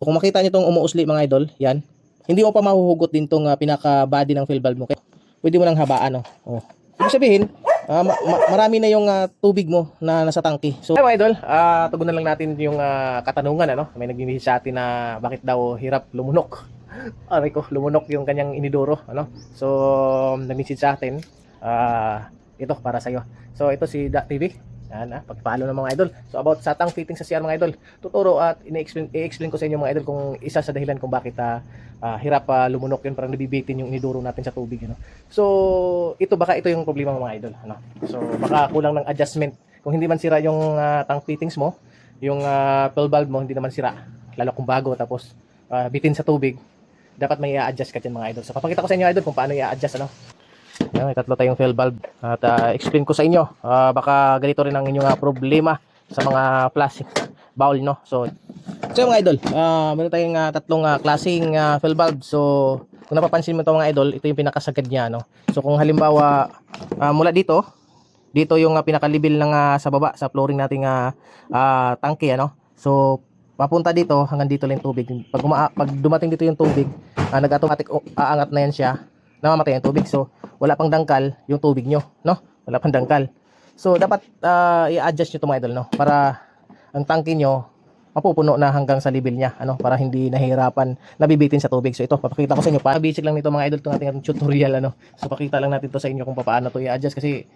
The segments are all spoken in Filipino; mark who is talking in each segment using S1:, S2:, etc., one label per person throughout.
S1: Kung makita niyo tong umuusli mga idol, yan. Hindi mo pa mahuhugot din tong pinaka-body ng fill valve mo. Kaya pwede mo nang habaan, no. Oh. Ibig sabihin, marami na yung tubig mo na nasa tangke. So, mga idol, tugunan lang natin yung katanungan, ano. May nag-message sa atin na bakit daw hirap lumunok. Aray ko, lumunok yung kanyang inidoro, ano. So, nag-message sa atin. Ito para sa iyo. So, ito si Da TV. Yan, pagpalo ng mga idol. So about sa tang fitting sa CR mga idol, tuturo at i-explain ko sa inyo mga idol kung isa sa dahilan kung bakit hirap lumunok yun, parang nabibitin yung iniduro natin sa tubig, ano. So ito baka ito yung problema mga idol, ano. So baka kulang ng adjustment. Kung hindi man sira yung tang fittings mo, yung fill valve mo hindi naman sira, lalo kung bago tapos bitin sa tubig, dapat may i-adjust ka dyan mga idol. So papakita ko sa inyo idol kung paano i-adjust, ano. May tatlo tayong fill valve at explain ko sa inyo, baka ganito rin ang inyong problema sa mga plastic bowl, no. So mga idol, meron tayong tatlong klaseng fill valve. So kung napapansin mo ito mga idol, ito yung pinakasagad niya, no. So kung halimbawa mula dito yung pinaka-level ng sa baba sa flooring nating tangke, ano. So papunta dito hanggang dito lang yung tubig. Pag dumating dito yung tubig, nag-automatic aangat na yan siya, namamatay yung tubig. So wala pang dangkal yung tubig nyo, no? Wala pang dangkal. So dapat i-adjust nyo ito mga idol, no? Para ang tangke nyo mapupuno na hanggang sa level niya, ano? Para hindi nahihirapan nabibitin sa tubig. So ito, papakita ko sa inyo. Para basic lang nito mga idol, itong ating tutorial, ano? So pakita lang natin to sa inyo kung paano to i-adjust. Kasi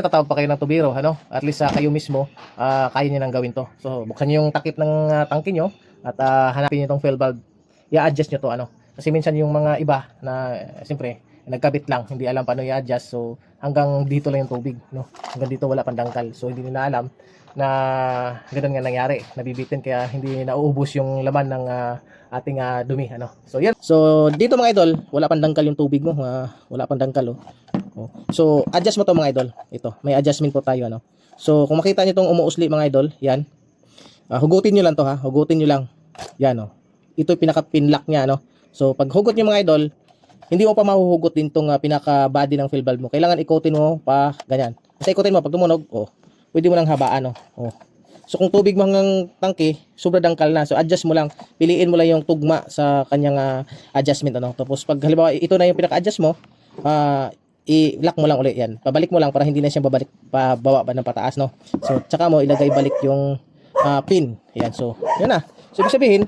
S1: tatawag pa kayo ng tubiro, ano? At least kayo mismo kaya nyo nang gawin to. So buksan nyo yung takip ng tangke nyo at hanapin nyo itong fill valve. I-adjust nyo to, ano? Kasi minsan yung mga iba na siyempre nagkabit lang, hindi alam paano i-adjust. So hanggang dito lang yung tubig, no? Hanggang dito wala pang dangkal. So hindi nila alam na ganoon nga nangyari, nabibitin, kaya hindi nauubos yung laman ng ating dumi, ano. So yan. So dito mga idol, wala pang dangkal yung tubig mo, wala pang dangkal, oh. So adjust mo to mga idol. Ito, may adjustment po tayo, ano. So kung makita niyo tong umuusli mga idol, yan. Hugutin niyo lang to, hugutin niyo lang. Yan, oh. Ito yung pinaka-pinlock niya, ano. So pag hugot niyo mga idol, hindi mo pa mahuhugot din tong pinaka-body ng fill valve mo. Kailangan ikutin mo pa ganyan. Kasi ikutin mo pag tumunog, pwede mo nang habaan, So kung tubig mo hanggang tangke, sobra dangkal na. So adjust mo lang. Piliin mo lang yung tugma sa kanyang adjustment, ano. Tapos pag halimbawa ito na yung pinaka-adjust mo, i-lock mo lang ulit yan. Pabalik mo lang para hindi na siya babalik pababa ba ng pataas, no. So tsaka mo ilagay balik yung pin. Yan. So yan na. So ibig sabihin,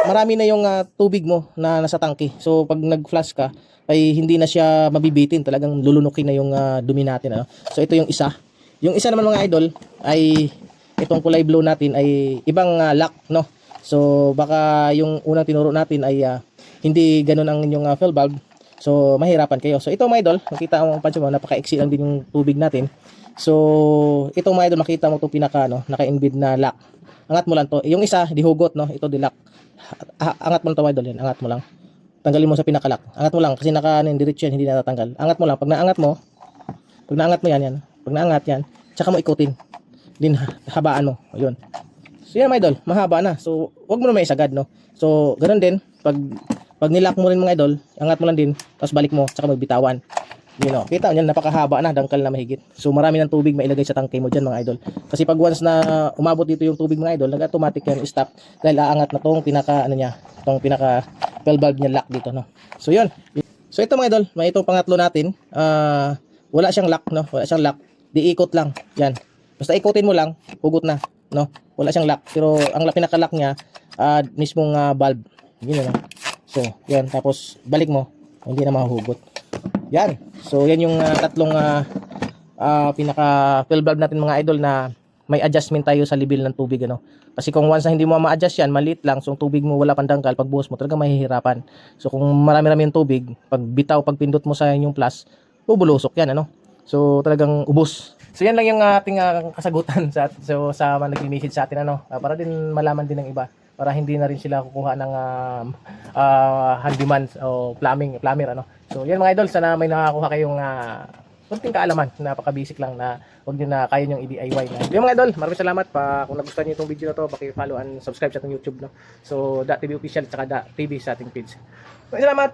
S1: marami na yung tubig mo na nasa tangke. So pag nag-flush ka ay hindi na siya mabibitin, talagang lulunukin na yung dumi natin, ano? So ito yung isa. Yung isa naman mga idol ay itong kulay blue natin ay ibang lock, no. So baka yung unang tinuro natin ay hindi ganoon ang inyong fill valve. So mahirapan kayo. So ito mga idol, makita mo, pansin mo, napaka-iksi lang din yung tubig natin. So ito mga idol, makita mo itong pinaka naka-embed na lock. Angat mo lang to. Yung isa dihugot, no. Ito dilak. Angat mo lang to mga idol, yan. Angat mo lang. Tanggalin mo sa pinaka-lock. Angat mo lang kasi diretso yan, hindi natatanggal. Angat mo lang. Pag naangat mo yan. Pag naangat yan, tsaka mo ikutin. Din habaan mo. Ayun. So yan mga idol, mahaba na. So wag mo na may isagad, no. So ganoon din pag nilock mo rin mga idol, angat mo lang din, tapos balik mo, tsaka magbitawan. You know, kita nyo, napakahaba na, dangkal na mahigit. So marami ng tubig mailagay sa tangke mo dyan mga idol. Kasi pag once na umabot dito yung tubig mga idol, nag-automatic yan stop dahil aangat na tong pinaka tong pinaka fill valve niya lock dito, no. So yun. So ito mga idol, may itong pangatlo natin. Wala siyang lock, no. Wala siyang lock. Diikot lang. Yan. Basta ikutin mo lang, hugot na, no. Wala siyang lock. Pero ang pinaka-lock niya mismong valve. Yun, no. So yan, tapos balik mo, hindi na mahuhugot. Yan. So yan yung tatlong pinaka fill valve natin mga idol na may adjustment tayo sa level ng tubig, ano. Kasi kung once na hindi mo ma-adjust yan, maliit lang, so tubig mo wala pang dangkal, pag buhos mo talaga mahihirapan. So kung marami-rami yung tubig, pag bitaw, pag pindot mo sa yung plus, bubulusok yan, ano. So talagang ubos. So yan lang yung ating kasagutan sa mga nag-message sa atin, ano, para din malaman din ng iba, para hindi na rin sila kukuha ng handyman o plumber, ano. So yan mga idol, sana may nakakuha kayong kunting kaalaman, napaka-basic lang na huwag nyo na kaya nyong i-DIY na. Yung mga idol, maraming salamat pa. Kung nagustuhan nyo itong video na to, paki-follow and subscribe sa ating YouTube, no. So Da TV official at saka Da TV sa ating page. Maraming salamat.